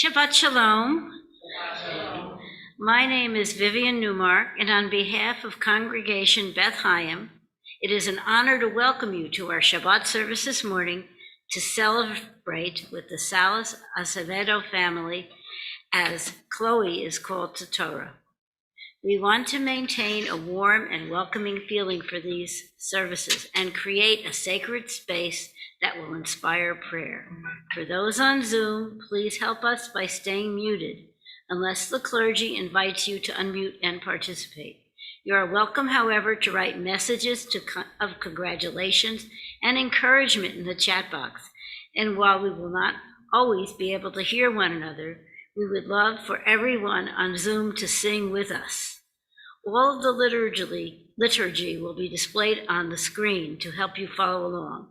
Shabbat Shalom. My name is Vivian Newmark, and on behalf of Congregation Beth Chaim, it is an honor to welcome you to our Shabbat service this morning to celebrate with the Salas Acevedo family as Chloe is called to Torah. We want to maintain a warm and welcoming feeling for these services and create a sacred space that will inspire prayer. For those on Zoom, please help us by staying muted unless the clergy invites you to unmute and participate. You are welcome, however, to write messages of congratulations and encouragement in the chat box. And while we will not always be able to hear one another, we would love for everyone on Zoom to sing with us. All of the liturgy will be displayed on the screen to help you follow along.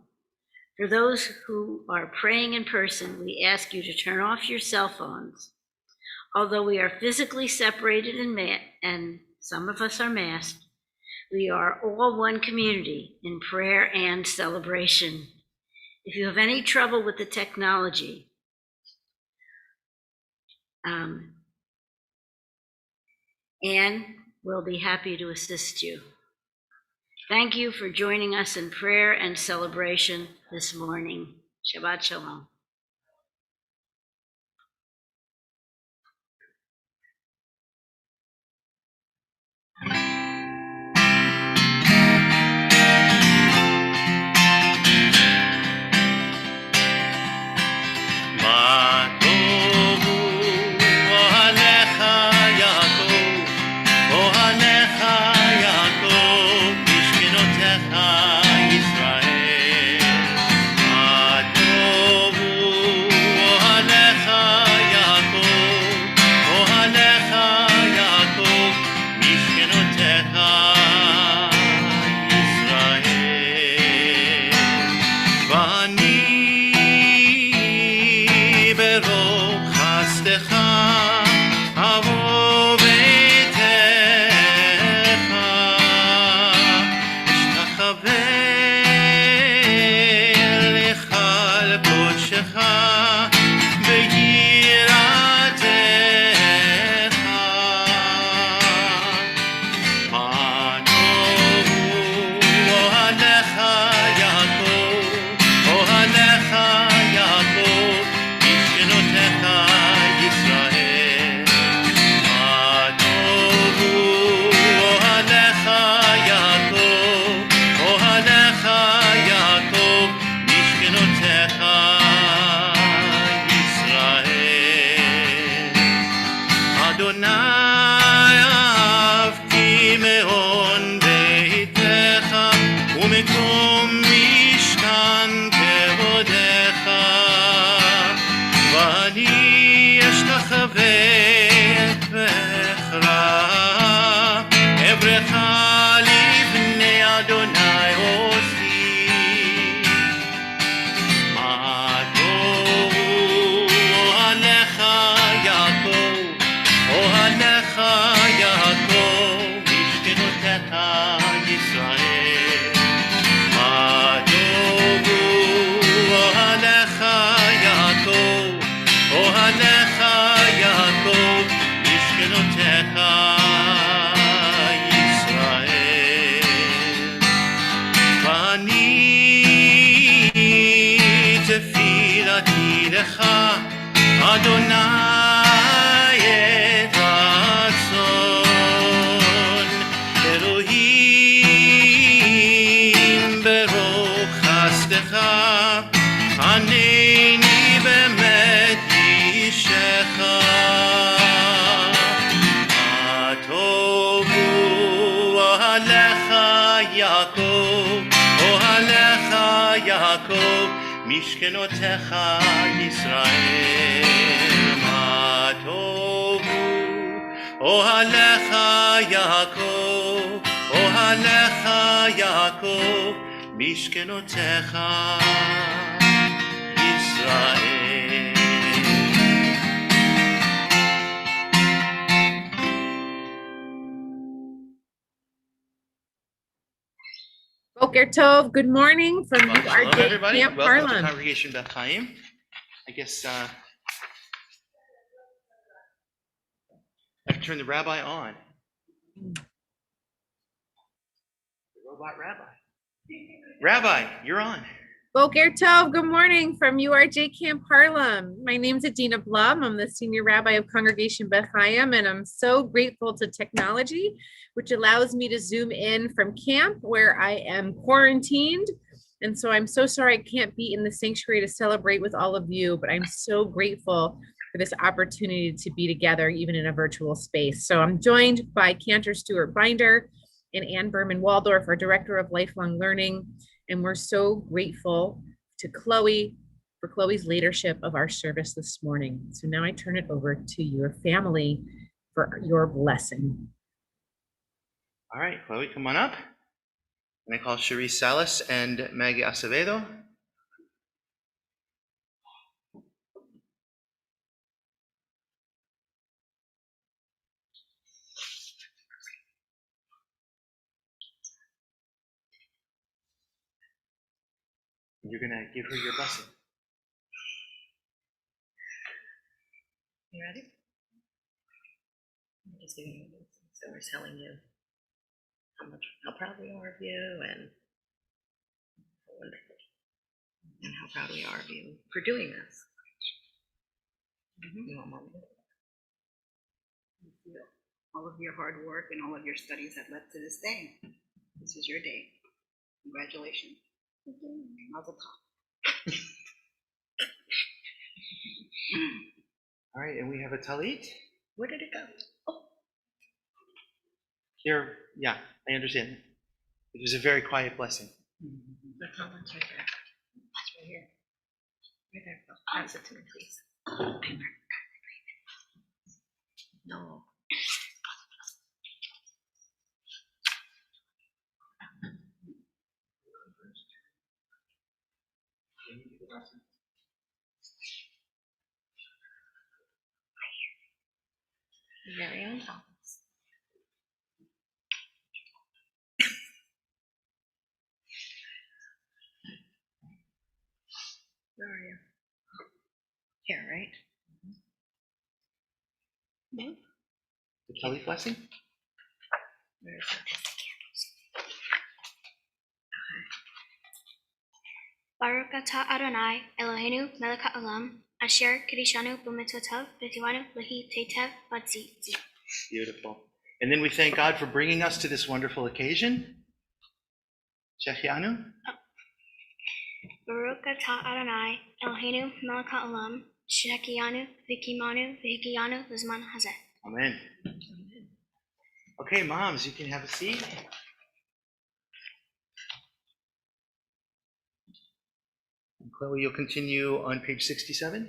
For those who are praying in person, we ask you to turn off your cell phones. Although we are physically separated and some of us are masked, we are all one community in prayer and celebration. If you have any trouble with the technology, Anne will be happy to assist you. Thank you for joining us in prayer and celebration this morning. Shabbat Shalom. משכנותיך ישראל, מה טובו, אוהליך יעקב, אוהליך יעקב, משכנותיך ישראל. Boker Tov, good morning from Hello, everybody. Camp Welcome Harlan. to Congregation Beth Chaim. I guess turn the rabbi on. The robot rabbi. Rabbi, you're on. Boker Tov, good morning from URJ Camp Harlem. My name's Adina Blum. I'm the Senior Rabbi of Congregation Beth Hayim, and I'm so grateful to technology, which allows me to zoom in from camp where I am quarantined. And so I'm so sorry I can't be in the sanctuary to celebrate with all of you, but I'm so grateful for this opportunity to be together, even in a virtual space. So I'm joined by Cantor Stewart Binder and Ann Berman Waldorf, our Director of Lifelong Learning. And we're so grateful to Chloe for Chloe's leadership of our service this morning. So now I turn it over to your family for your blessing. All right, Chloe, come on up. And I call Cherise Salas and Maggie Acevedo. You're going to give her your blessing. You ready? I'm just giving you this. So we're telling you how proud we are of you and how wonderful and how proud we are of you for doing this. You want Mom to feel all of your hard work and all of your studies that led to this day. This is your day. Congratulations. Mazel tov. All right, and we have a talit. Where did it go? Oh, Here, yeah, I understand. It was a very quiet blessing. that's not one's right there. That's right here. Right there. Pass it to me, please. No. Your very own Thomas. Where are you? Here, right? No. The talit blessing? Where is it? Baruch atah Adonai Eloheinu melech haolam asher kiddushanu b'mitzvotav v'tzivanu lehi teitev b'tzitzi. Beautiful. And then we thank God for bringing us to this wonderful occasion. Shechianu. Baruch atah Adonai Eloheinu melech haolam shehekiyanu v'kimanu v'higiyanu l'zman hazeh. Amen. Okay, moms, you can have a seat. And Chloe, you'll continue on page 67.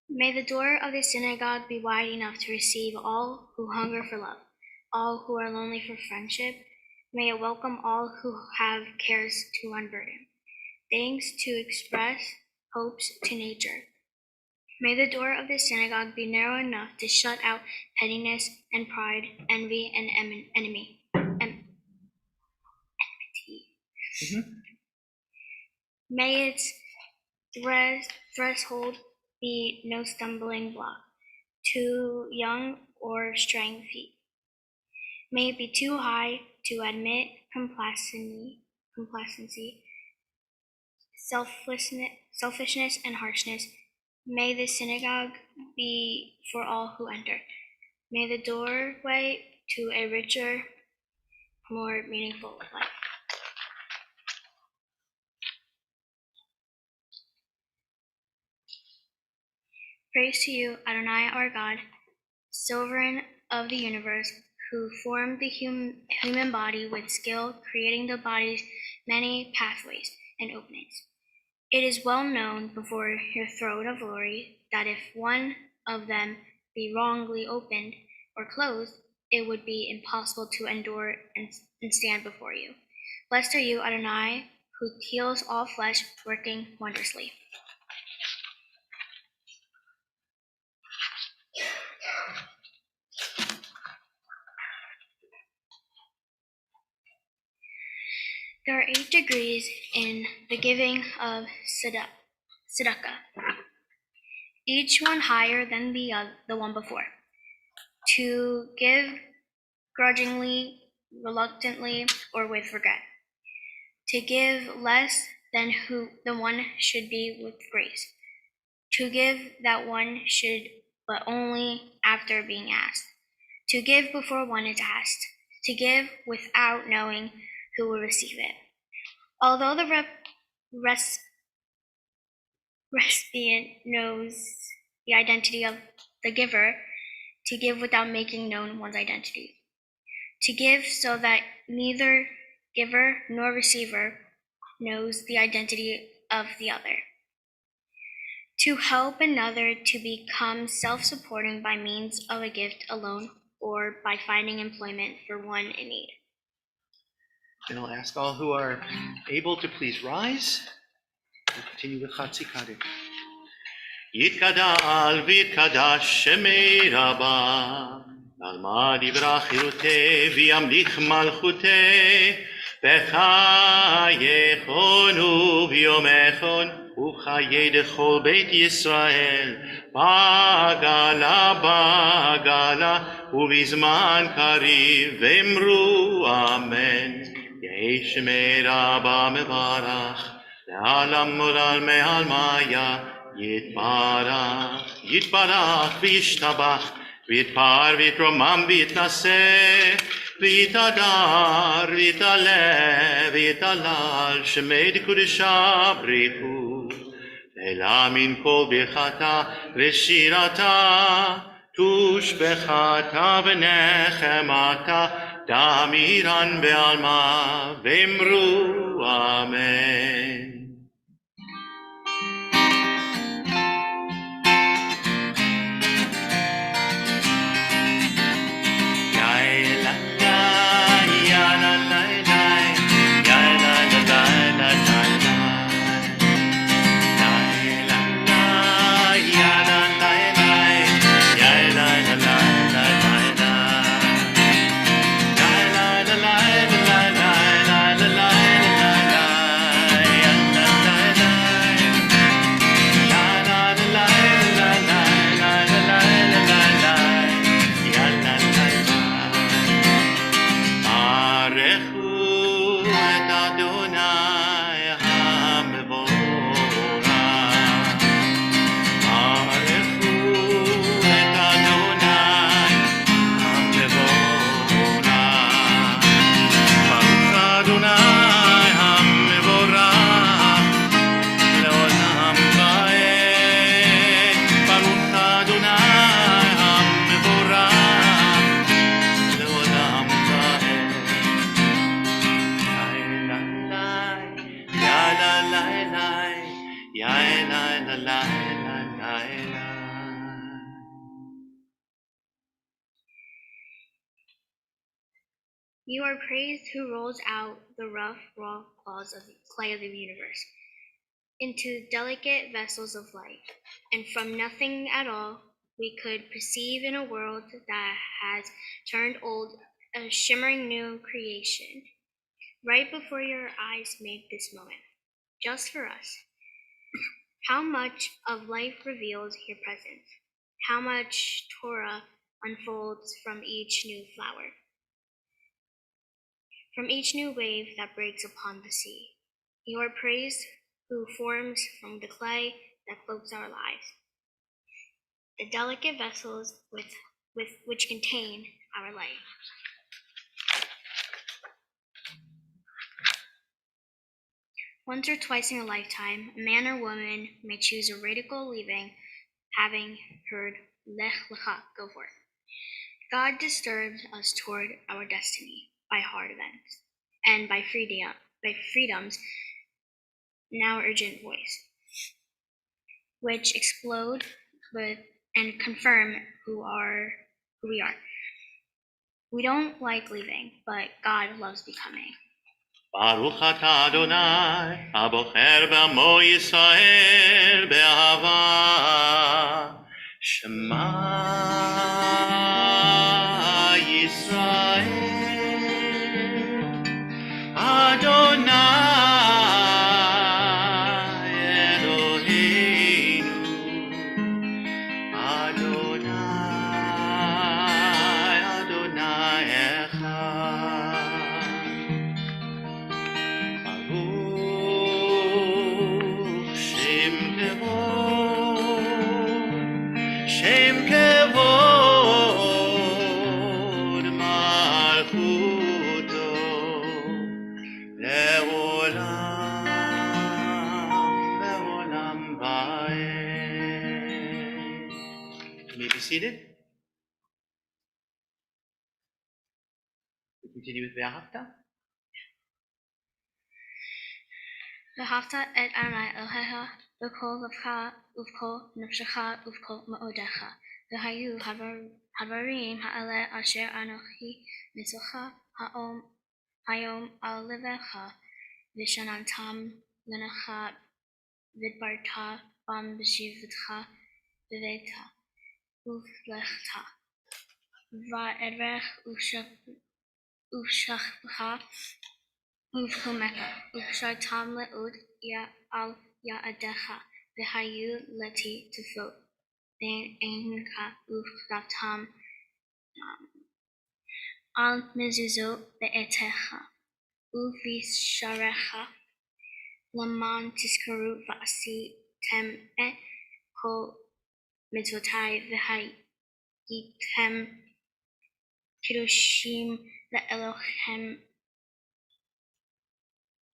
May the door of the synagogue be wide enough to receive all who hunger for love, all who are lonely for friendship. May it welcome all who have cares to unburden, things to express, hopes to nature. May the door of the synagogue be narrow enough to shut out pettiness and pride, envy and enmity. May its threshold be no stumbling block, too young or straying feet. May it be too high to admit complacency, selfishness, and harshness. May the synagogue be for all who enter. May the doorway to a richer, more meaningful life. Praise to you, Adonai, our God, sovereign of the universe, who formed the human body with skill, creating the body's many pathways and openings. It is well known before your throne of glory that if one of them be wrongly opened or closed, it would be impossible to endure and stand before you. Blessed are you, Adonai, who heals all flesh, working wondrously. There are 8 degrees in the giving of tzedakah. each one higher than the one before. To give grudgingly, reluctantly, or with regret. To give less than the one should be with grace. To give that one should, but only after being asked. To give before one is asked. To give without knowing who will receive it. Although the recipient knows the identity of the giver, to give without making known one's identity. To give so that neither giver nor receiver knows the identity of the other. To help another to become self-supporting by means of a gift alone or by finding employment for one in need. And I'll ask all who are able to please rise. We'll continue with Chatzi Kaddish. יתגדל ויתקדש שמי רבה, נלמד יברח חירותי וימליך מלכותי, בחייכון וביומכון ובחיי דכל בית ישראל, בגלה ובזמן קריב, ואמרו אמן. יהי שמי רבה מברך, לעולם מורל מעל מאיה, יתברך וישתבח, ויתפאר ויתרומם ויתנשא, ויתהדר ויתעלה ויתהלל, שמי דקודשה בריחו. אלא מן כל ברכתה ושירתה, תושבחתה ונחמתה, דמירן בעלמה, ואמרו אמן. You are praised who rolls out the rough, raw claws of the clay of the universe into delicate vessels of light, and from nothing at all we could perceive in a world that has turned old a shimmering new creation. Right before your eyes made this moment, just for us. How much of life reveals your presence, how much Torah unfolds from each new flower, from each new wave that breaks upon the sea. You are praised who forms from the clay that cloaks our lives, the delicate vessels with which contain our life. Once or twice in a lifetime, a man or woman may choose a radical leaving, having heard Lech Lecha, go forth. God disturbs us toward our destiny by hard events and by freedom's now urgent voice, which explode and confirm who we are. We don't like leaving, but God loves becoming. ברוך אתה אדוני, הבוחר בעמו ישראל באהבה. שמע ישראל, אדוני אלוהינו, seated. We continue with Ve'ahavta. ואהבת את אדוני אלוהיך בכל לבך ובכל נפשך ובכל מאודיך. והיו הדברים האלה אשר אנוכי מצווך היום על לבך, ושננתם לנך ודברת בם בשבתך בביתך ובלכת. ואדרך ושכבך ובקומך וקשרתם לעוד על יעדיך, והיו לתי תפות בין עיניך וכתבתם על מזוזות ביתך ובשעריך, למען תזכרו ועשיתם את כל מצוותיי והייתם קדושים לאלוהיכם.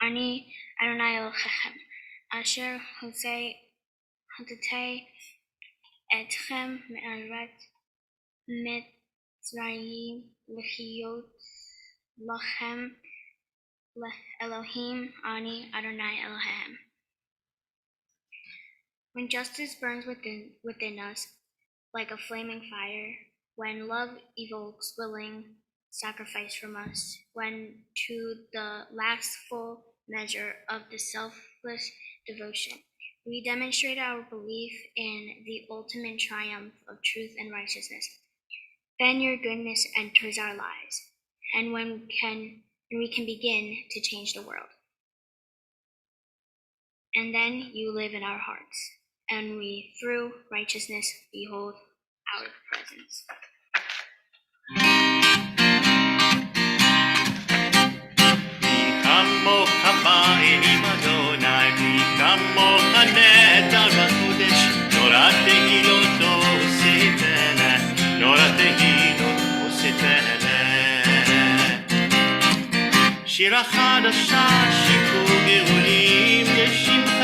אני אדוני אלוהיכם, אשר הוצאתי אתכם מארץ מצרים להיות לכם לאלוהים. אני אדוני אלוהיכם. When justice burns within us like a flaming fire, when love evokes willing sacrifice from us, when to the last full measure of the selfless devotion, we demonstrate our belief in the ultimate triumph of truth and righteousness, then your goodness enters our lives, and we can begin to change the world. And then you live in our hearts, and we, through righteousness, behold our presence. כמוך באלים אדוני, מי כמוך נטע בקודש, נורא תהילות הוסיפנה, נורא תהילות הוסיפנה. שירה חדשה שיקו גאולים לשמך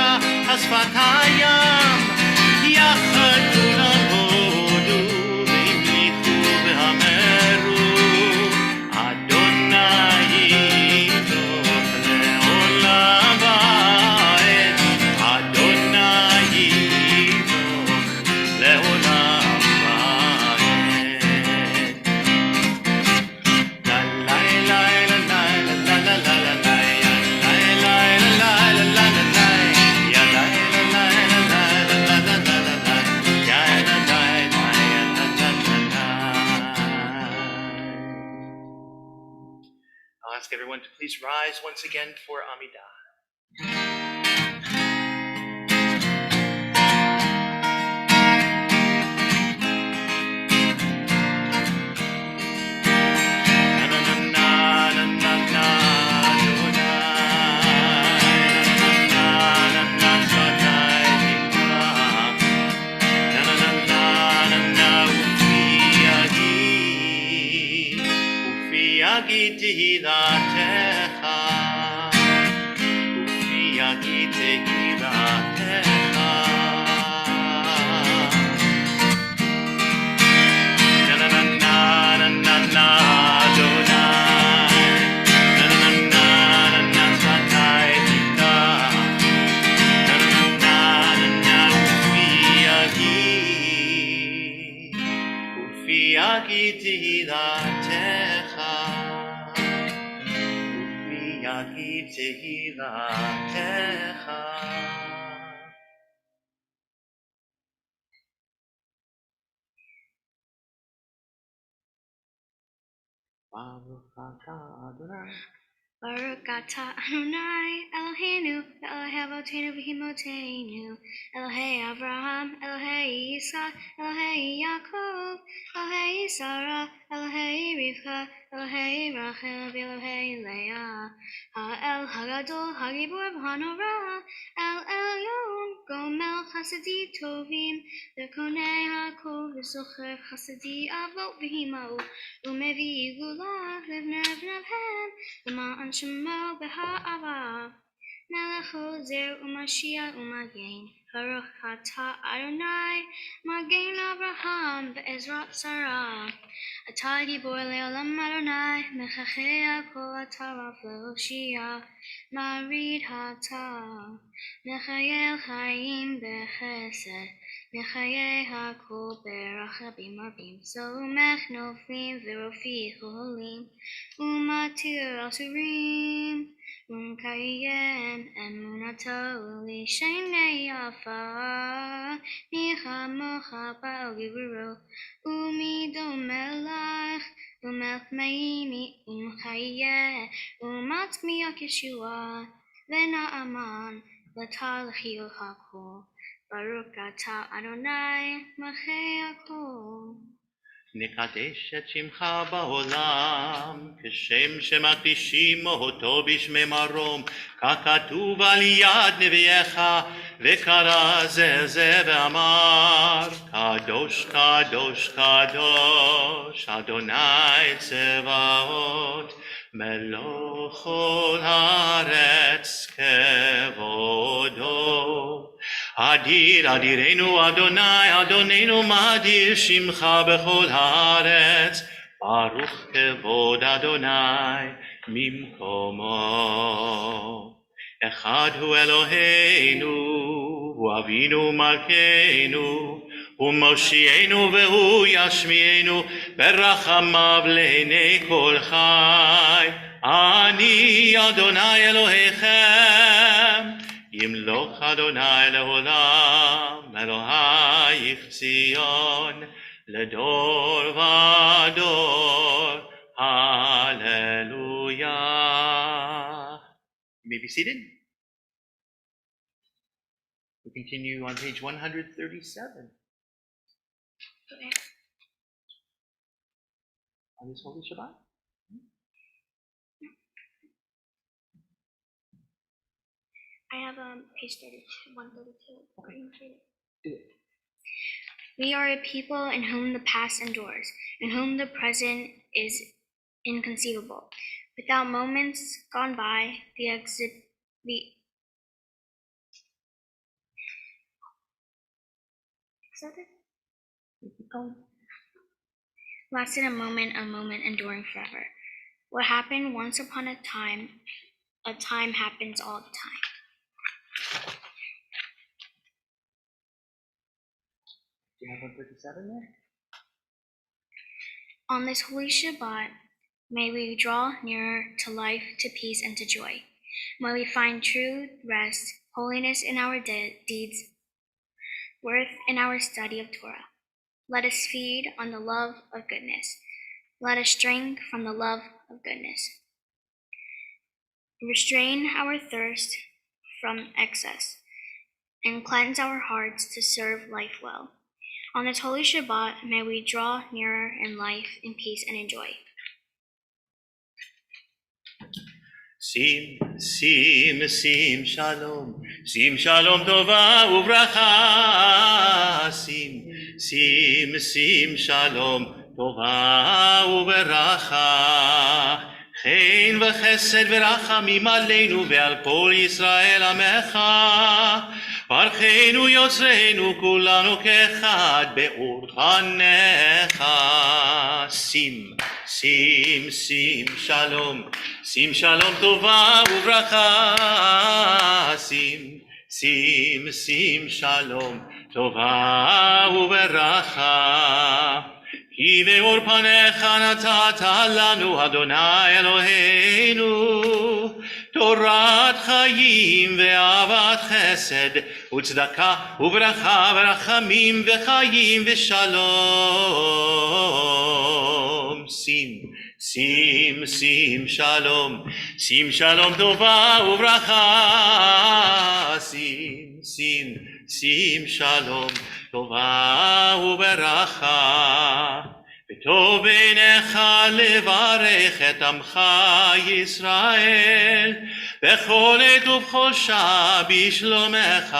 השפת הים, יחד כולם הודו והמליכו והמרו, everyone to please rise once again for Amidah. יגיד תהילתך, ופי יגיד תהילתך. נה נה נה נה נה נה נה אדוני, נה נה נה נה נה שפתי תפתח, נה נה נה נה נה ופי יגיד תהילתך. יגיד תהילתך. ברוך אתה אדוני. Baruch atah Adonai Eloheinu Elohei Avotenu v'Imotenu Elohei Avraham Elohei Yitzchak Elohei Yaakov Elohei Sarah Elohei Rivka Elohei Rachel v'Elohei Leah Ha'el Hagadol Hagibor v'Hanora El Elyon Gomel Chasidi Tovim V'Konei HaKol V'Zocher Chasidi Avot v'Himau Umevi Gula V'Vnev Nevhem L'ma'an Shemo b'ha'ava מלך עוזר ומשיח ומגן. ברוך אתה אדוני, מגן אברהם בעזרת שרה. אתה גיבור לעולם אדוני, מחכה הכל אתה רב להושיע, מרעיד אתה. מחייל חיים בחסד, מחיי הכל ברחבים רבים. סומך נופלים ורופא חולים, ומתיר אסורים. ומקיים אמונתו לשני יפה, מי כמוך בעל גבורו, ומי דומה לך, ומלך מימי ומחיה, ומצמיח ישועה, ונאמן לתהליך הכל. ברוך אתה אדוני מלכי הכל. נקדש את שמך בעולם, כשם שמקדישים אותו בשמי מרום, ככתוב על יד נביאך, וקרא זה ואמר, קדוש קדוש קדוש, אדוני צבאות, מלוך כל הארץ כבודו. אדיר אדירנו אדוני, אדוננו מאדיר שמך בכל הארץ, ברוך כבוד אדוני ממקומו. אחד הוא אלוהינו, הוא אבינו מלכנו, הוא מושיענו והוא ישמיענו, ברחמיו לעיני כל חי. אני אדוני אלוהיכם, ימלוך אדוני לעולם, אלוהיך ציון, לדור ודור. Hallelujah. You may be seated. We continue on page 137. On this Holy Shabbat. I have page 32, 132. Okay. Do it. We are a people in whom the past endures, in whom the present is inconceivable. Without moments gone by, lasted a moment enduring forever. What happened once upon a time happens all the time. Do you have 137 there? On this holy Shabbat, may we draw nearer to life, to peace, and to joy. May we find true rest, holiness in our deeds, worth in our study of Torah. Let us feed on the love of goodness. Let us drink from the love of goodness. Restrain our thirst from excess, and cleanse our hearts to serve life well. On this holy Shabbat, may we draw nearer in life, in peace, and in joy. שים, שים, שים שלום, שים שלום טובה וברכה. שים, שים, שים שלום טובה וברכה. חן וחסד ורחמים עלינו ועל כל ישראל עמך. ברכנו יוצרנו כולנו כאחד באור פניך. שים, שים, שים שלום, שים שלום טובה וברכה. שים, שים, שים שלום טובה וברכה. כי באור פניך נתת לנו אדוני אלוהינו תורת חיים ואהבת חסד וצדקה וברכה ורחמים וחיים ושלום. שים, שים, שים שלום, שים שלום טובה וברכה. שים, שים, שים שלום טובה וברכה. וטוב בעיניך לברך את עמך ישראל בכל עת ובכל שעה בשלומך.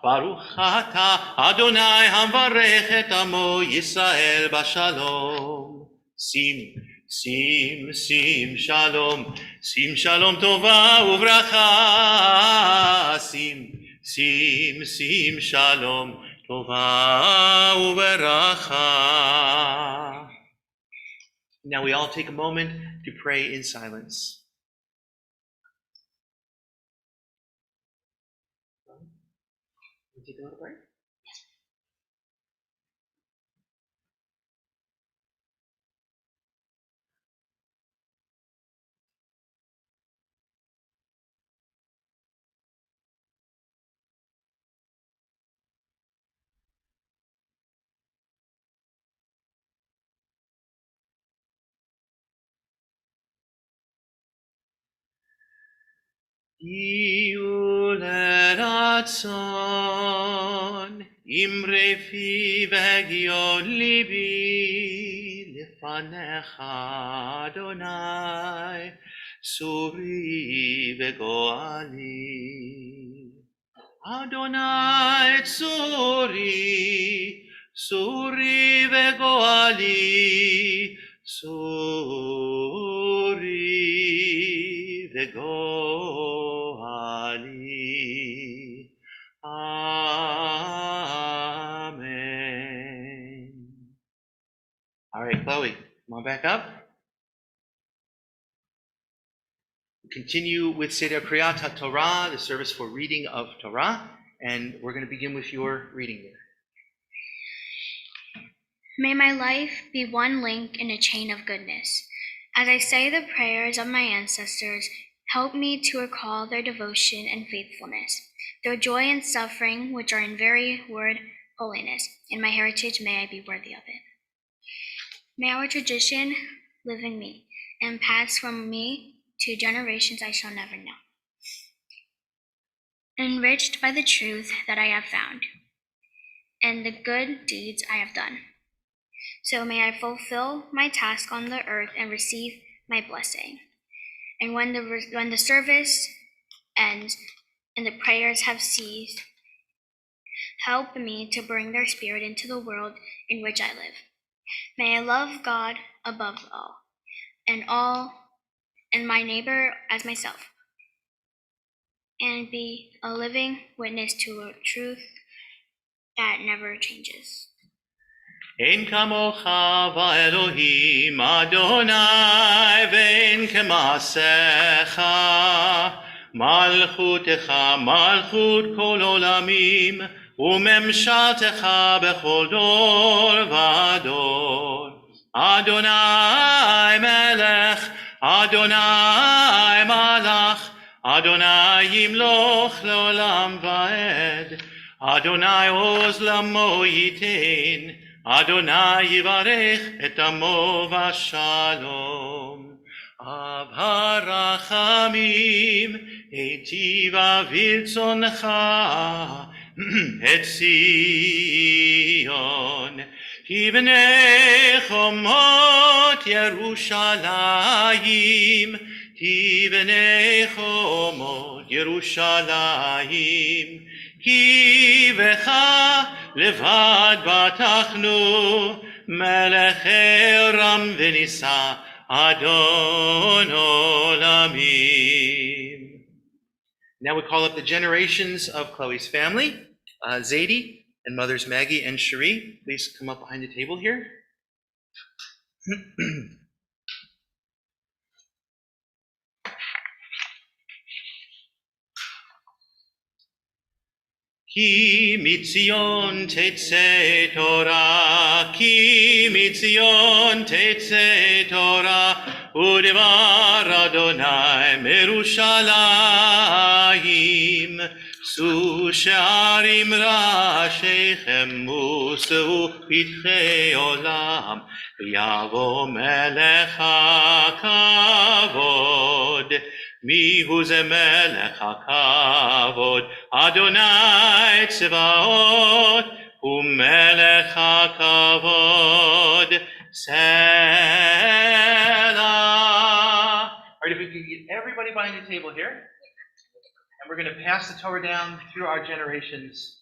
ברוך אתה אדוני המברך את עמו ישראל בשלום. שים, שים שלום, שים שלום טובה וברכה, שים שלום טובה וברכה. Now we all take a moment to pray in silence. Take a little break. Iuleratson imre fi vegion libi lefanecha Adonai suri vegoali Adonai suri vegoali suri vegoali. Amen. All right, Chloe, come on back up. Continue with Seder Kriyat HaTorah, the service for reading of Torah, and we're going to begin with your reading there. May my life be one link in a chain of goodness. As I say the prayers of my ancestors, help me to recall their devotion and faithfulness, their joy and suffering, which are in very word holiness. In my heritage, may I be worthy of it. May our tradition live in me and pass from me to generations I shall never know, enriched by the truth that I have found and the good deeds I have done. So may I fulfill my task on the earth and receive my blessing. And when the service ends and the prayers have ceased, help me to bring their spirit into the world in which I live. May I love God above all, and my neighbor as myself, and be a living witness to a truth that never changes. אין כמוך באלוהים אדוני ואין כמעשיך מלכותך מלכות כל עולמים וממשלתך בכל דור ודור אדוני מלך אדוני מלך אדוני ימלוך לעולם ועד אדוני עוז למו ייתן Adonai yivarech et amo v'shalom. Av harachamim eitiva viltzoncha et Zion. Tivnei chomot Yerushalayim. Tivnei chomot Yerushalayim. Ki v'cha לבד בטחנו מלכי רם ונישא אדון עולמים. Now we call up the generations of Chloe's family. Zadie and mothers Maggie and Cherie, please come up behind the table here. Ki mitzion tetze Torah, ki mitzion tetze Torah, udevar Adonai merushalayim, su she'arim rashechem museu pitchei olam, yavo melech hakavod. מיהו זה מלך הכבוד, אדוני צבאות, הוא מלך הכבוד, Selah. All right, if we can get everybody behind the table here, and we're going to pass the Torah down through our generations.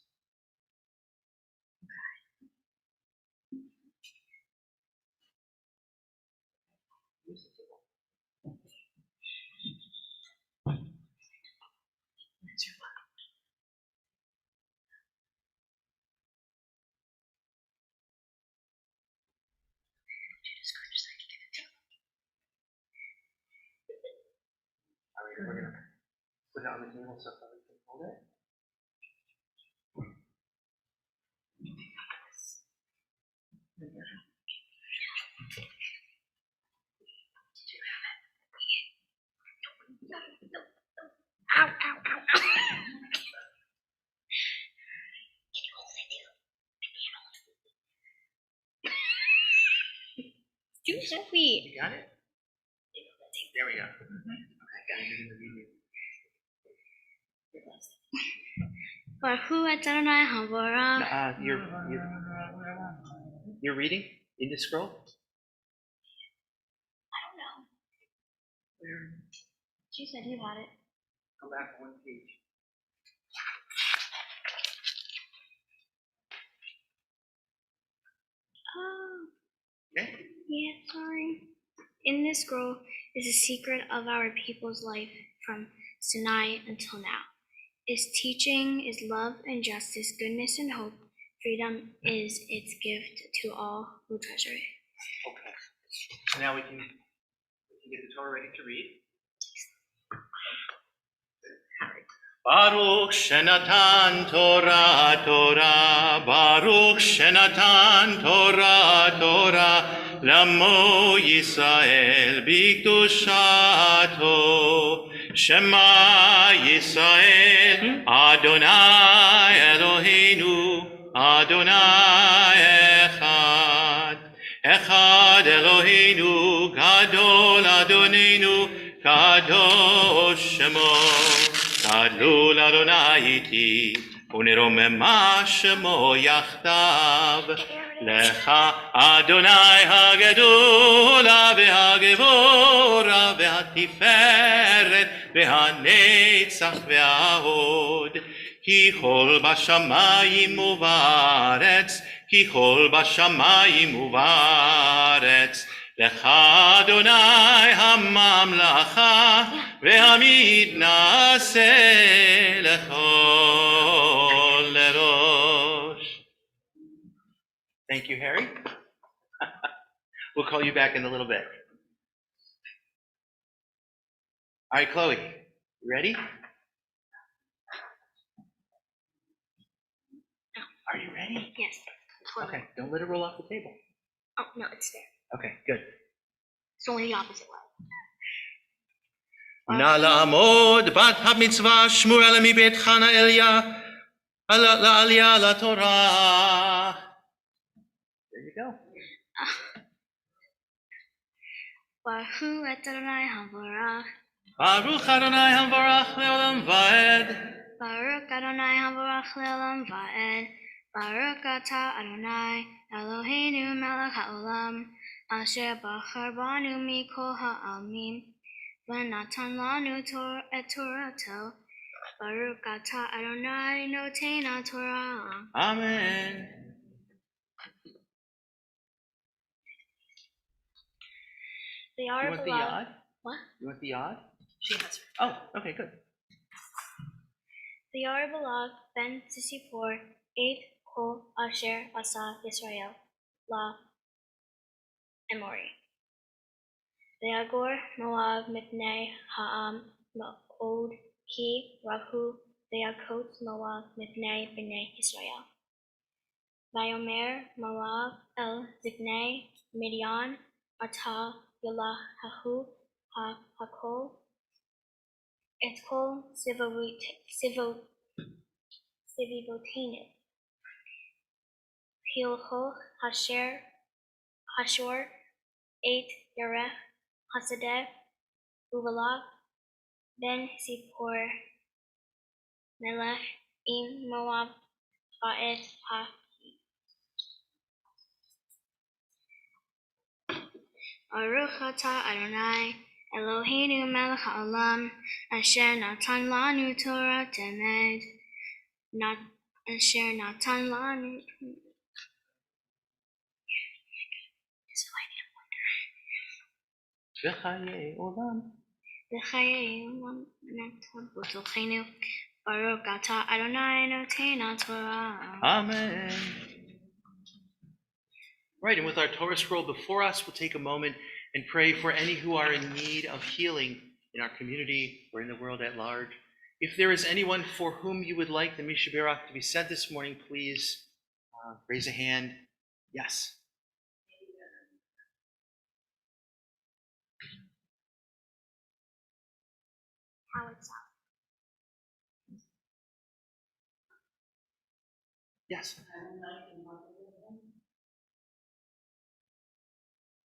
we're gonna put it on the table so that we can hold it. Ow, ow, ow, ow. It's too heavy. You got it? There we go. Baruch Adonai Havarach. You're reading in the scroll? I don't know. She said you had it. Go back one page. Oh, Okay. yeah, sorry. In this scroll is the secret of our people's life from Sinai until now. Its teaching is love and justice, goodness and hope. Freedom is its gift to all who treasure it. Okay. So now we can get the Torah ready to read. Baruch Shenatan Torah Torah, Baruch Shenatan Torah Torah, Lamo Yisrael Bikdushato, Shema Yisrael, Adonai Eloheinu, Adonai Echad, Echad Eloheinu, Gadol Adonenu, Kadosh Shemo. Gadlul Adonai iti, uneromema shemo yachtav. Lecha Adonai hagedula v'hagevora v'hatiferet v'hanetzach v'ahod. Ki chol bashamayim uvaretz, ki chol bashamayim uvaretz. Lecha Adonai hamamlacha ve'hamid naseh lechol lerosh. Thank you, Harry. We'll call you back in a little bit. All right, Chloe, you ready? Are you ready? Yes. Okay, don't let it roll off the table. Oh, no, it's there. Okay, good. It's only the opposite way. נא לעמוד בת המצווה שמואל מבית חננאליה לעלייה לתורה. There you go. Baruch Adonai Havarach. Baruch Adonai Havarach le'olam va'ed. Baruch Adonai Havarach le'olam va'ed. Baruch atah Adonai Eloheinu melech ha'olam, asher bachar banu mikol ha'almim, v'natan lanu et Torato. Baruch atah Adonai noten ha'Torah. Amen. The You hour want of the love. yod? What? You want the yod? She has her. Oh, okay, good. The hour of love ben Sisipor, 8th Kol Asher Asa Yisrael, La Emori. Ve'agor Moab Mipnei Ha'am Mo'od Ki Rahu Ve'akot Moab Mipnei B'nei Yisrael. Vayomer Moab El Zipnei Midian Ata Yalahahu HaKol Et Kol Sivivotenu. Hilcho Hashor 8 Yarech Hasadeh Uvalak Ben Sipor Melech Im Moab Ba'et Ha. Baruch atah Adonai Eloheinu melech ha'olam, asher natan lanu Torah temed, asher natan lanu. V'chaye olam. V'chaye olam natan b'tochenu. Baruch atah Adonai noten ha'Torah. Amen. Right, and with our Torah scroll before us, we'll take a moment and pray for any who are in need of healing in our community or in the world at large. If there is anyone for whom you would like the Mishaberach to be said this morning, please raise a hand. Yes. Yes.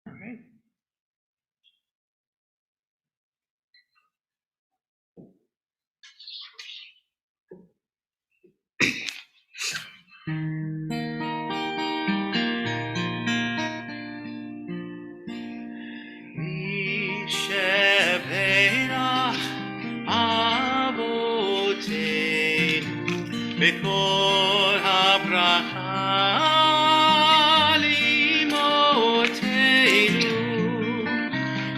All right. Mishaberach Avotenu B'kol habracha limotenu.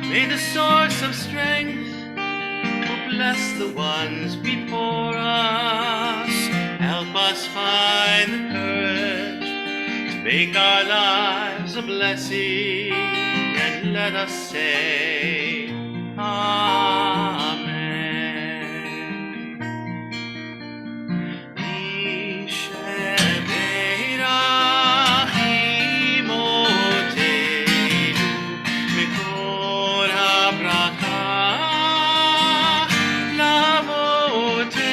May the source of strength who bless the ones before us help us find the courage to make our lives a blessing, and let us say Amen. Mishaberach imotenu Mikol habracha lavotenu.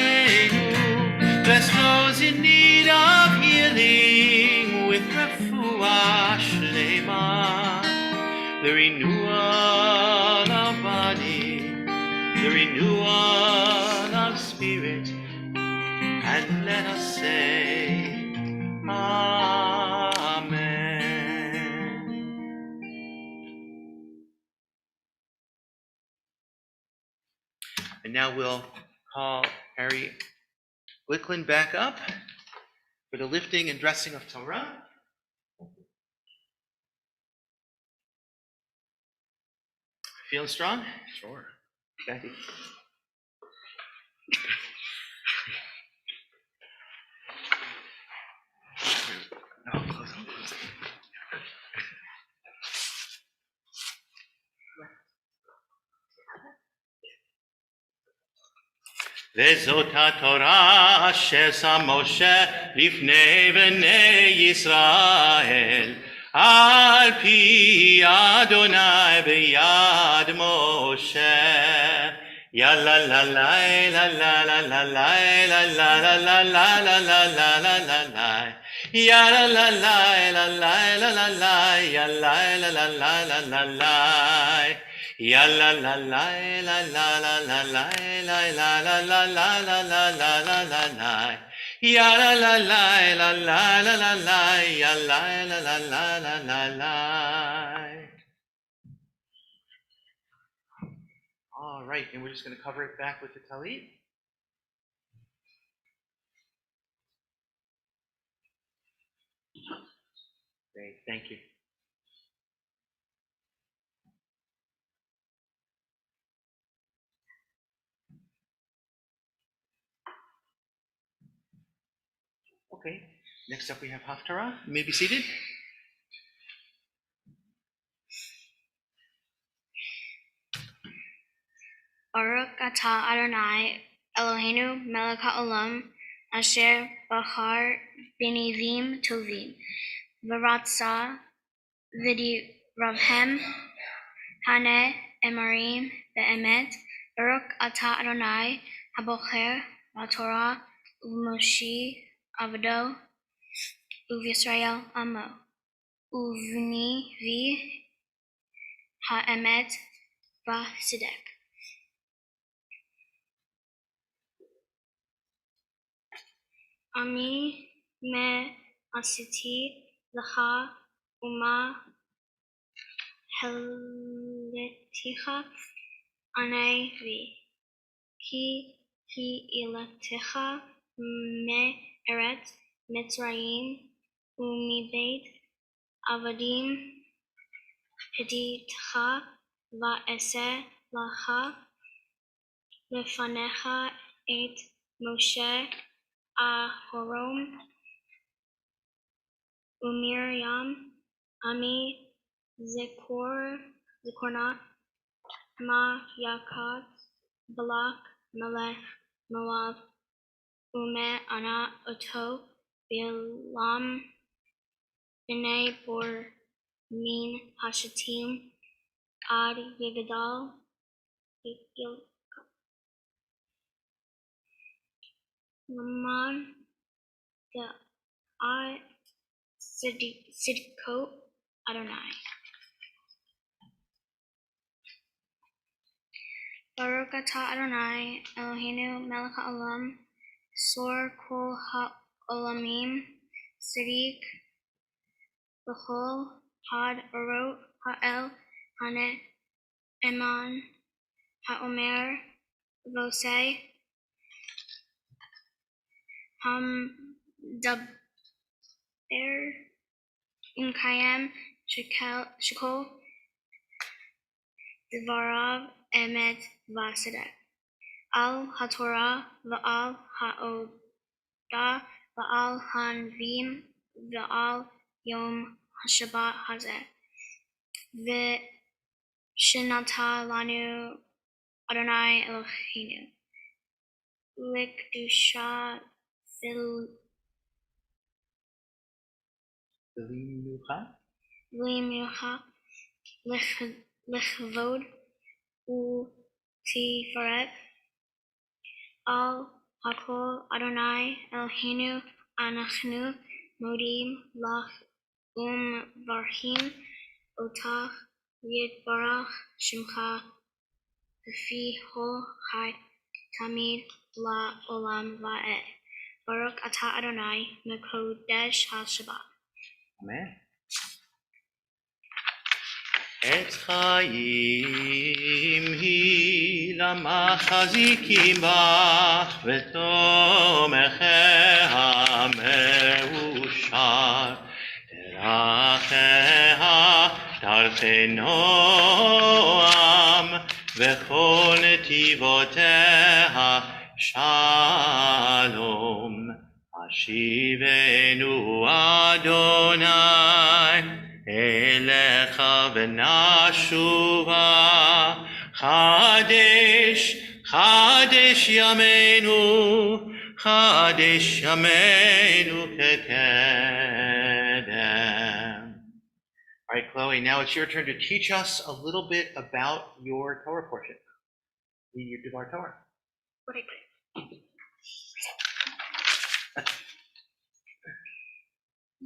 Bless those in need of healing with refuah shlema, the renewal of body, the renewal of spirit, and let us say Amen. And now we'll call Harry Glickland back up for the lifting and dressing of Torah. Feeling strong? Sure. Kathy? No, close it. וזאת התורה אשר שם משה לפני בני ישראל, על פי אדוני ביד משה. יאללה לה לה לה לה לה לה לה לה לה לה לה לה לה לה לה לה לה. יאללה לה לה לה לה לה לה לה, יאללה לה לה לה לה לה לה. Yalla la la la la la la la la la la la la la la la la la la. Yalla la la la la la la la. Yalla la la la la la la. All right, and we're just going to cover it back with the talit. Great, thank you. Okay, next up we have Haftarah. You may be seated. Baruch atah Adonai Eloheinu melech haolam asher bachar b'nivim tovim v'ratza v'diravhem haneh emarim be'emet. Baruch atah Adonai habocher b'torah u'v'moshi avado u'v'Yisrael amo u'v'nivi ha'emet v'tzedek. Ami me asiti lecha uma heleticha ane vi ki ileticha me eret Mitzrayim umibeit avadim heditcha va'eseh lacha lefanecha et Moshe Aharon uMiriam Ami Zikorna Ma Yakat Balak, Melech, Moab, Ume, Ana, Oto, Bilam, Bnei, Bor, Min, Hashatim, Ad, Yigadal, Laman, the Ad, Sidkot, Adonai. Baruch atah Adonai, Eloheinu melech haolam, sor kol ha'olamim, tzaddik b'chol had orot ha'el hane eman ha'omer vosei hamdaber unkayem shekol devarav emet v'asedek. Al haTorah v'al ha'odah v'al hanvim v'al yom haShabbat hazeh. V'shenata lanu Adonai Eloheinu l'kedusha v'limucha l'chvod u'tiferet al hakol Adonai Eloheinu anachnu modim lach varchim otach yitbarach shemcha v'fi hol chai tamid la'olam va'ed. Baruch atah Adonai mekodesh haShabbat. Amen. עץ חיים היא למחזיקים בך ותומכיה מאושר דרכיה דרכי נועם וכל נתיבותיה שלום השיבנו אדוני אליך ונשובה חדש חדש ימינו כקדם. All right, Chloe, now it's your turn to teach us a little bit about your Torah portion. You do our Torah. What I put?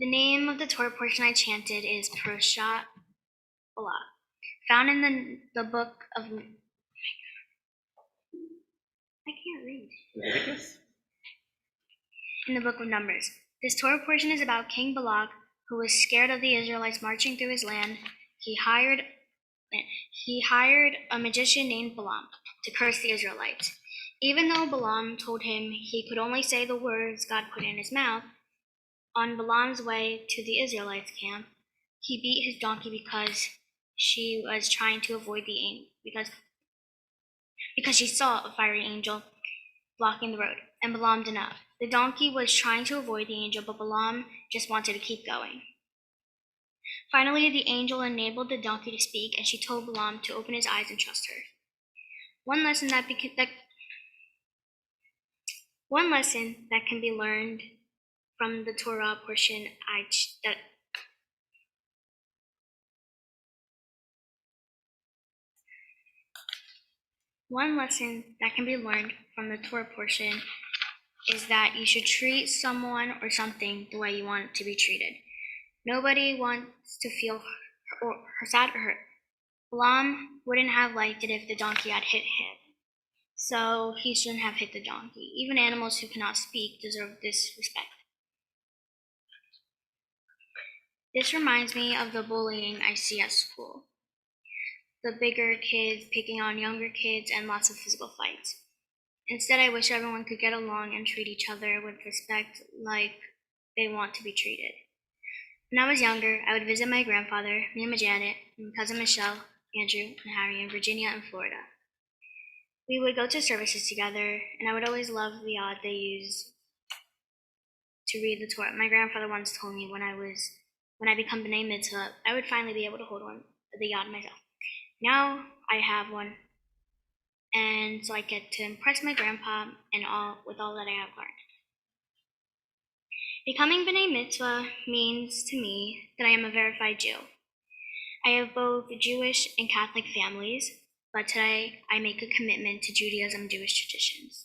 The name of the Torah portion I chanted is Parashat Balak, found in the book of. I can't read. Leviticus? In the book of Numbers. This Torah portion is about King Balak, who was scared of the Israelites marching through his land. He hired a magician named Balaam to curse the Israelites. Even though Balaam told him he could only say the words God put in his mouth, on Balaam's way to the Israelites' camp, he beat his donkey because she was trying to avoid the angel, because she saw a fiery angel blocking the road, and Balaam did not. The donkey was trying to avoid the angel, but Balaam just wanted to keep going. Finally, the angel enabled the donkey to speak, and she told Balaam to open his eyes and trust her. One lesson that can be learned from the Torah portion is that you should treat someone or something the way you want to be treated. Nobody wants to feel sad or hurt. Balaam wouldn't have liked it if the donkey had hit him, so he shouldn't have hit the donkey. Even animals who cannot speak deserve this respect. This reminds me of the bullying I see at school. The bigger kids picking on younger kids and lots of physical fights. Instead, I wish everyone could get along and treat each other with respect like they want to be treated. When I was younger, I would visit my grandfather, me and my Janet, and cousin Michelle, Andrew, and Harry in Virginia and Florida. We would go to services together, and I would always love the yod they use to read the Torah. My grandfather once told me when I become B'nai Mitzvah, I would finally be able to hold the yod myself. Now I have one, and so I get to impress my grandpa and with all that I have learned. Becoming B'nai Mitzvah means to me that I am a verified Jew. I have both Jewish and Catholic families, but today I make a commitment to Judaism and Jewish traditions.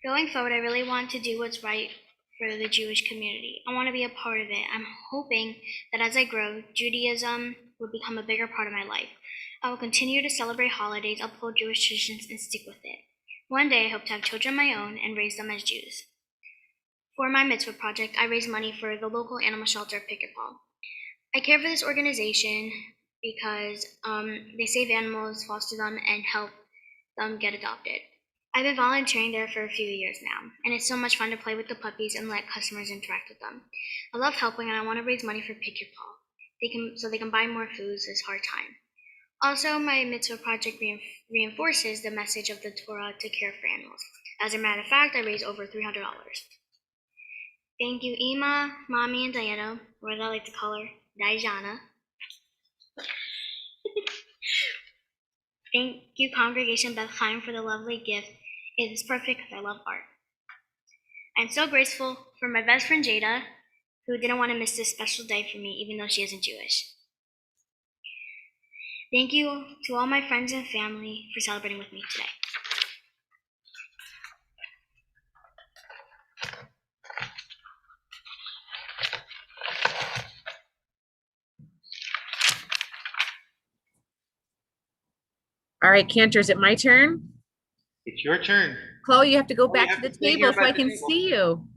Going forward, I really want to do what's right for the Jewish community. I want to be a part of it. I'm hoping that as I grow, Judaism will become a bigger part of my life. I will continue to celebrate holidays, uphold Jewish traditions, and stick with it. One day, I hope to have children of my own and raise them as Jews. For my mitzvah project, I raise money for the local animal shelter, Pick Your Paw. I care for this organization because they save animals, foster them, and help them get adopted. I've been volunteering there for a few years now, and it's so much fun to play with the puppies and let customers interact with them. I love helping, and I want to raise money for Pick Your Paw so they can buy more foods this hard time. Also, my mitzvah project reinforces the message of the Torah to care for animals. As a matter of fact, I raised over $300. Thank you, Ima, Mommy, and Diana, or as I like to call her, Dijana. Thank you, Congregation Beth Chaim, for the lovely gift. It is perfect because I love art. I'm so grateful for my best friend Jada, who didn't want to miss this special day for me, even though she isn't Jewish. Thank you to all my friends and family for celebrating with me today. All right, Cantor, is it my turn? It's your turn. Chloe, you have to go You back have to the to stay here table so by I the can table. see you.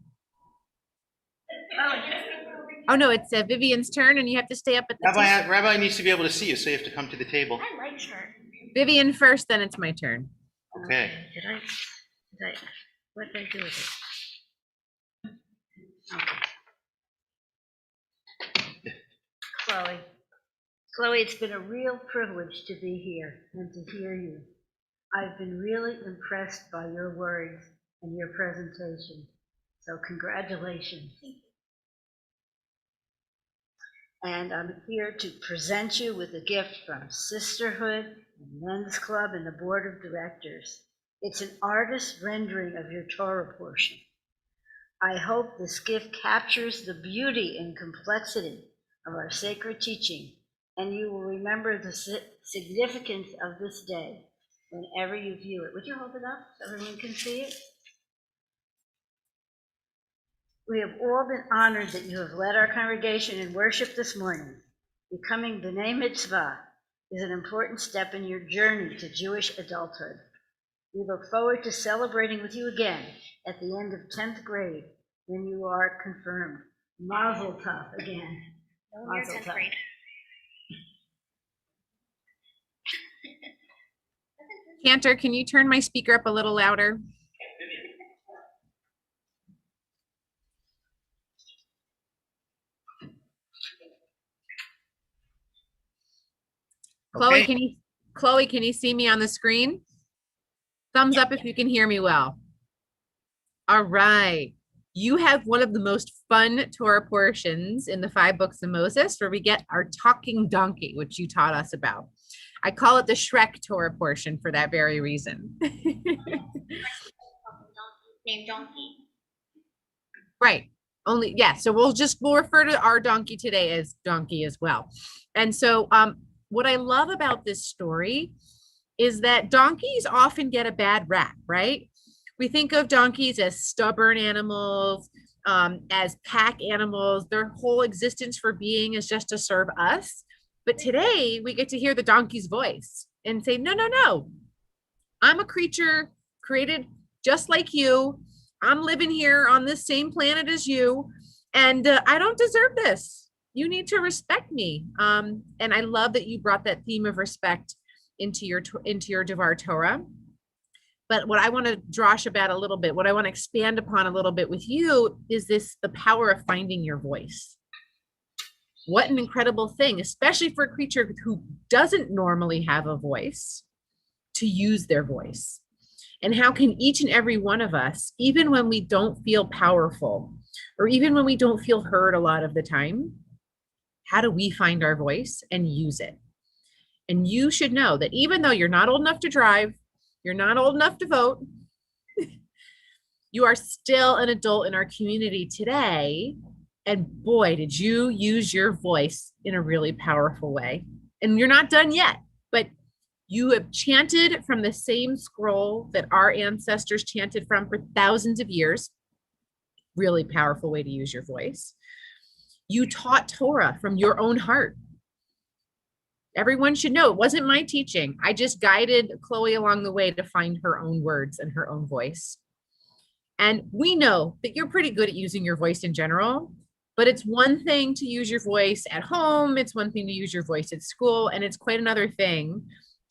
Oh, no, it's Vivian's turn and you have to stay up at the table. Rabbi needs to be able to see you, so you have to come to the table. I like her. Vivian first, then it's my turn. Okay. What did I do with it? Okay. Chloe, it's been a real privilege to be here and to hear you. I've been really impressed by your words and your presentation. So congratulations. And I'm here to present you with a gift from Sisterhood, and Men's Club, and the Board of Directors. It's an artist's rendering of your Torah portion. I hope this gift captures the beauty and complexity of our sacred teaching, and you will remember the significance of this day whenever you view it. Would you hold it up so everyone can see it? We have all been honored that you have led our congregation in worship this morning. Becoming B'nai Mitzvah is an important step in your journey to Jewish adulthood. We look forward to celebrating with you again at the end of 10th grade when you are confirmed. Mazel tov again. You're 10th grade. Cantor, can you turn my speaker up a little louder? Okay. Chloe, can you see me on the screen? Thumbs up if you can hear me well. All right. You have one of the most fun Torah portions in the 5 books of Moses, where we get our talking donkey, which you taught us about. I call it the Shrek Torah portion for that very reason. Named Donkey. Right. So we'll refer to our donkey today as donkey as well. And so what I love about this story is that donkeys often get a bad rap, right? We think of donkeys as stubborn animals, as pack animals. Their whole existence for being is just to serve us. But today we get to hear the donkey's voice and say, no. I'm a creature created just like you. I'm living here on this same planet as you, and I don't deserve this. You need to respect me. And I love that you brought that theme of respect into your Devar Torah. But what I want to draw Shabbat a little bit, what I want to expand upon a little bit with you is the power of finding your voice. What an incredible thing, especially for a creature who doesn't normally have a voice, to use their voice. And how can each and every one of us, even when we don't feel powerful, or even when we don't feel heard a lot of the time, how do we find our voice and use it? And you should know that even though you're not old enough to drive, you're not old enough to vote, you are still an adult in our community today. And boy, did you use your voice in a really powerful way. And you're not done yet, but you have chanted from the same scroll that our ancestors chanted from for thousands of years. Really powerful way to use your voice. You taught Torah from your own heart. Everyone should know it wasn't my teaching. I just guided Chloe along the way to find her own words and her own voice. And we know that you're pretty good at using your voice in general, but it's one thing to use your voice at home. It's one thing to use your voice at school. And it's quite another thing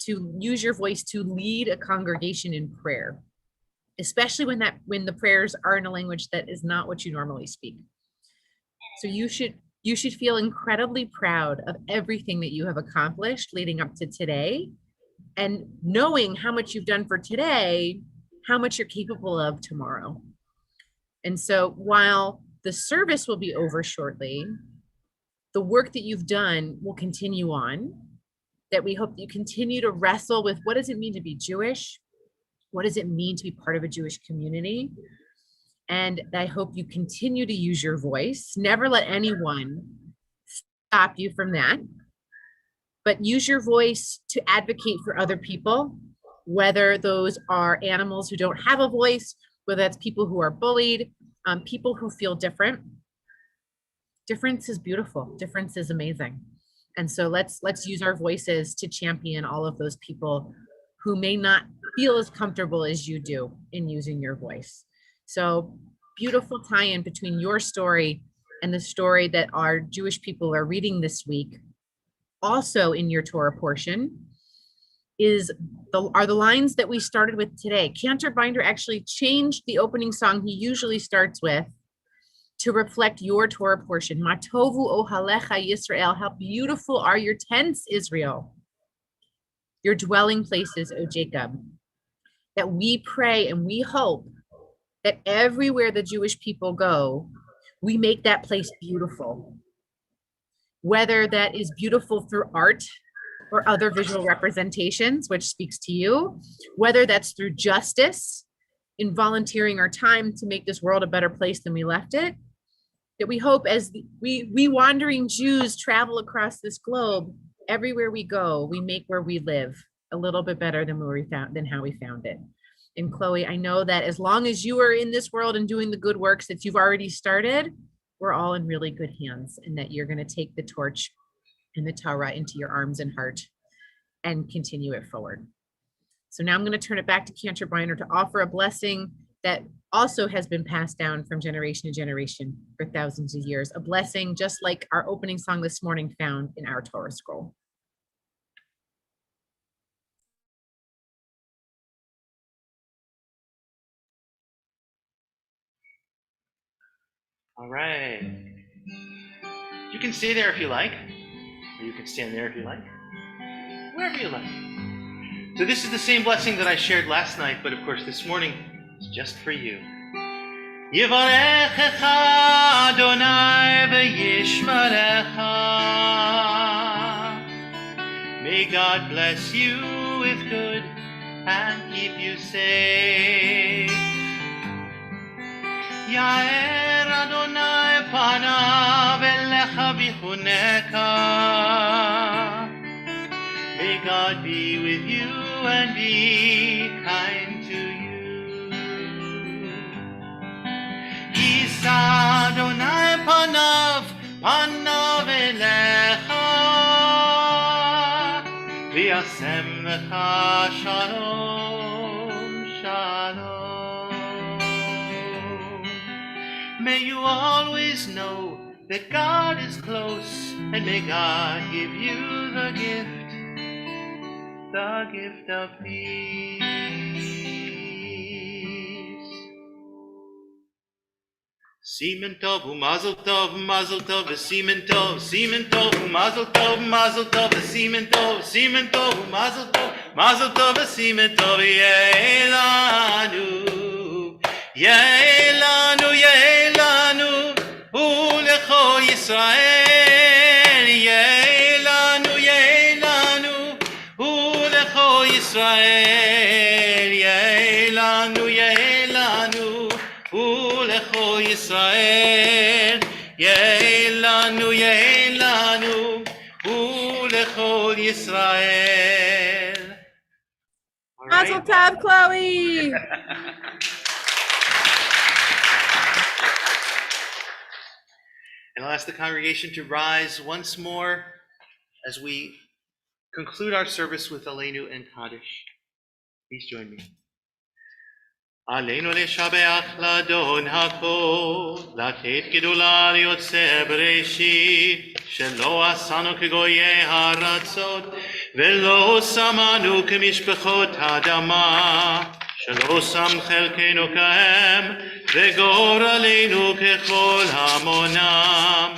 to use your voice to lead a congregation in prayer, especially when the prayers are in a language that is not what you normally speak. So you should feel incredibly proud of everything that you have accomplished leading up to today, and knowing how much you've done for today, how much you're capable of tomorrow. And so while the service will be over shortly, the work that you've done will continue on, that we hope that you continue to wrestle with what does it mean to be Jewish? What does it mean to be part of a Jewish community? And I hope you continue to use your voice. Never let anyone stop you from that, but use your voice to advocate for other people, whether those are animals who don't have a voice, whether that's people who are bullied, people who feel different. Difference is beautiful. Difference is amazing. And so let's use our voices to champion all of those people who may not feel as comfortable as you do in using your voice. So beautiful tie-in between your story and the story that our Jewish people are reading this week. Also in your Torah portion are the lines that we started with today. Cantor Binder actually changed the opening song he usually starts with to reflect your Torah portion. Matovu ohalecha Yisrael, how beautiful are your tents, Israel, your dwelling places, O Jacob. That we pray and we hope that everywhere the Jewish people go, we make that place beautiful. Whether that is beautiful through art or other visual representations, which speaks to you, whether that's through justice, in volunteering our time to make this world a better place than we left it, that we hope as we wandering Jews travel across this globe, everywhere we go, we make where we live a little bit better than how we found it. And Chloe, I know that as long as you are in this world and doing the good works that you've already started, we're all in really good hands, and that you're going to take the torch and the Torah into your arms and heart and continue it forward. So now I'm going to turn it back to Cantor Binder to offer a blessing that also has been passed down from generation to generation for thousands of years, a blessing just like our opening song this morning found in our Torah scroll. All right. You can stay there if you like, or you can stand there if you like, wherever you like. So this is the same blessing that I shared last night, but of course this morning is just for you. Yivarechecha Adonai v'yishmerecha. May God bless you with good and keep you safe. Yair Adonai panav elecha v'chuneka. May God be with you and be kind to you. Yisa Adonai panav elecha. V'yasem lecha shalom, shalom. May you always know that God is close, and may God give you the gift of peace. Semen tov, mazel tov, semen tov, mazel tov, semen tov, mazel tov, semen tov, Ye'elanu, ulecho Yisrael, Ye'elanu, kol Yisrael, yehi lanu, ulechol Yisrael. All right. Mazel tov, Chloe. And I'll ask the congregation to rise once more as we conclude our service with Aleinu and Kaddish. Please join me. עלינו לשבח לאדון הכל, לתת גדולה ליוצר בראשית, שלא עשנו כגויי הארצות, ולא שמנו כמשפחות האדמה, שלא שם חלקנו כהם, וגורלנו ככל המונם.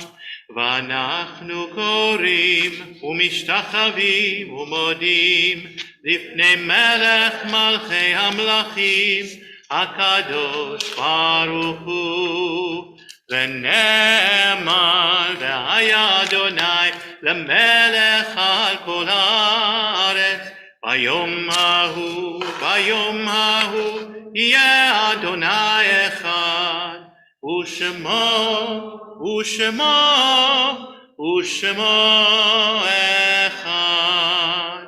ואנחנו קוראים ומשתחווים ומודים לפני מלך מלכי המלכים, הקדוש ברוך הוא, ונאמר והיה אדוני למלך על כל הארץ, ביום ההוא יהיה אדוני אחד, ושמו אחד.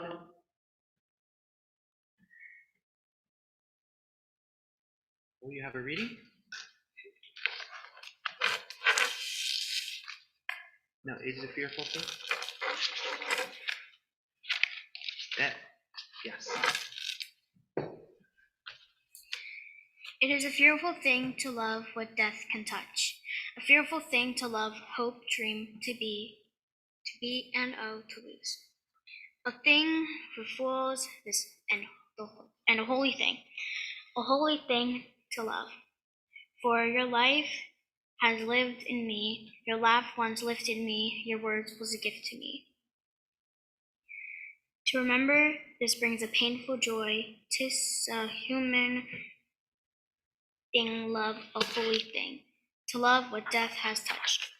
Will you have a reading? No, is it a fearful thing? That, yes. It is a fearful thing to love what death can touch, a fearful thing to love, hope, dream, to be, and to lose. A thing for fools, and a holy thing to love. For your life has lived in me, your laugh once lifted me, your words was a gift to me. To remember this brings a painful joy. 'Tis a human thing, love, a holy thing, to love what death has touched.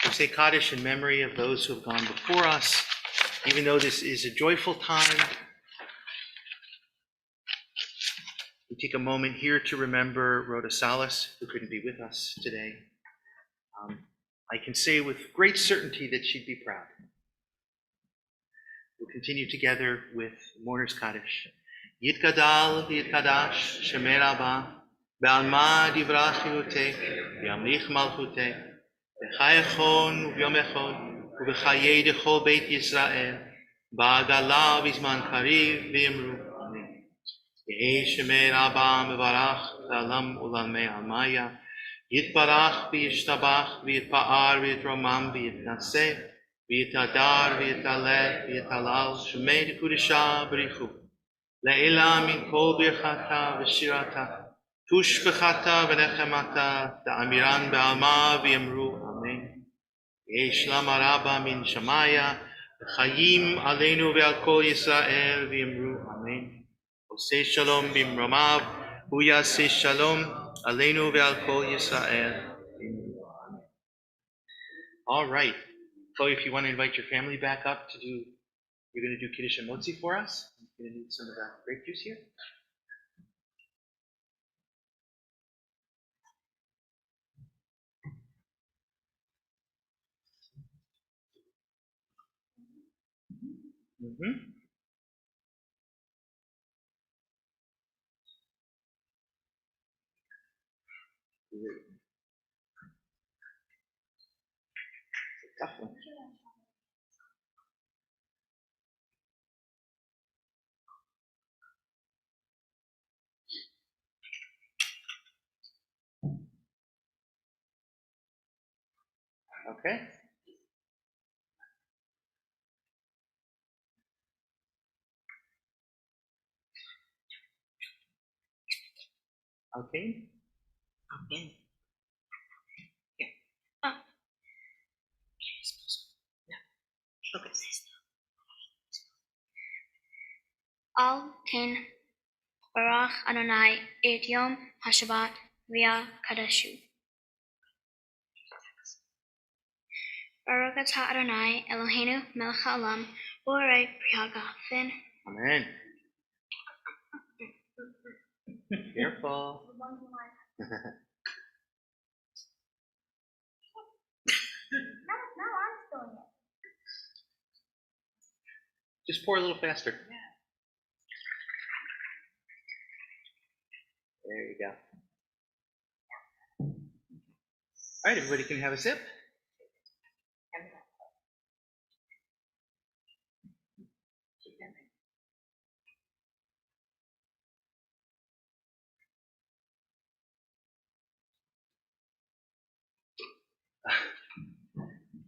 We say Kaddish in memory of those who have gone before us. Even though this is a joyful time, we take a moment here to remember Rhoda Salas, who couldn't be with us today. I can say with great certainty that she'd be proud. We'll continue together with Mourner's Kaddish. Yitgadal v'yitkadash shemer Abba, be'alma divra chinutek, v'yamlich malchutek, v'chayechon u'vyom echod, u'v'chayei dechol beit Yisrael, ba'agala v'zman kariv v'yemru. Amen. Yehi shemer Abba mevarach la'alam u'lalmei almaya, yitbarach v'yishtabach v'yitpa'ar v'yitromam v'yitnaseh, v'yitadar v'yitaleh v'yitalal, shemei dekudesha b'richu. Le'ila min kol birchata v'shirata, tushbechata v'nechemata, da'amiran be'alma v'yemru, amen. Yesh lama rabba min shamaya, v'chayim aleinu ve'al kol Yisrael v'yemru, amen. Oseh shalom bimromav, hu yaseh shalom aleinu ve'al kol Yisrael v'yemru, amen. All right. Chloe, if you want to invite your family back up to do, you're going to do Kiddush and Motzi for us. You're going to need some of that grape juice here. Mm-hmm. It's a tough one. Okay. Okay. Amen. Okay. Al ten barach Adonai et yom hashabbat v'yakadashu. Baruch atah Adonai Eloheinu melech haolam borei pri hagafen. Amen. Careful. No, I'm doing it. Just pour a little faster. There you go. All right, everybody can have a sip.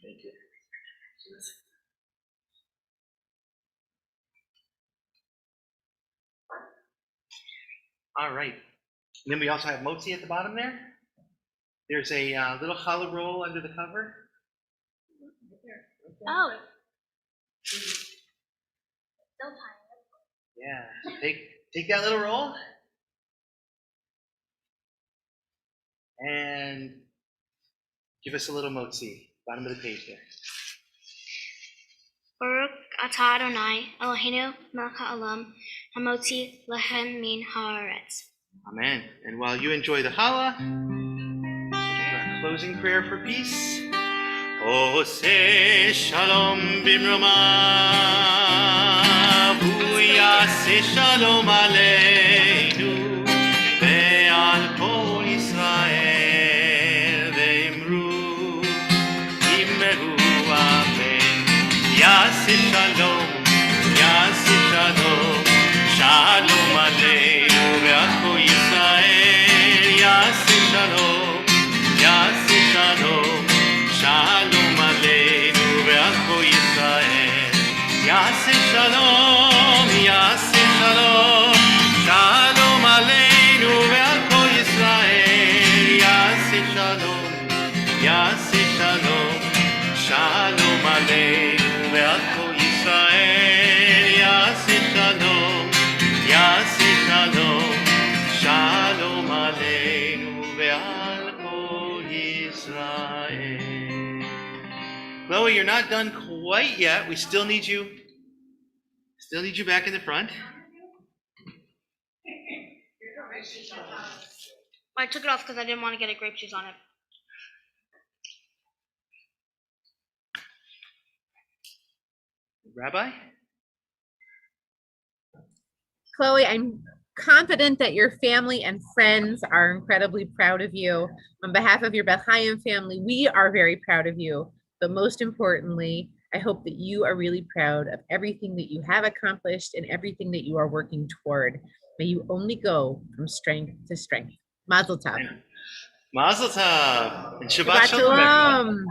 Thank you. All right. And then we also have motzi at the bottom there. There's a little challah roll under the cover. Oh. So tiny. Yeah. Take that little roll and give us a little motzi. Bottom of the page there. Baruch atah Adonai Eloheinu melech haolam hamotzi lechem min haaretz. Amen. And while you enjoy the challah, our closing prayer for peace. Oseh shalom bimromav, hu yaseh shalom aleinu ve'al kol Yisrael ve'imru imru amen. Yaseh shalom, shalom aleinu ve'al kol Yisrael. Yaseh shalom, Shalom aleinu ve'al kol Yisrael. Yaseh shalom, shalom aleinu ve'al kol Yisrael. Yaseh shalom, shalom aleinu ve'al kol Yisrael. Yaseh shalom, shalom aleinu ve'al kol Yisrael. Chloe, you're not done quite yet. We still need you back in the front. I took it off because I didn't want to get a grape juice on it. Rabbi? Chloe, I'm confident that your family and friends are incredibly proud of you. On behalf of your Beth Chaim family, we are very proud of you. But most importantly, I hope that you are really proud of everything that you have accomplished and everything that you are working toward. May you only go from strength to strength. Mazel tov. Mazel tov. And Shabbat Shabbat shalom, everyone. shalom.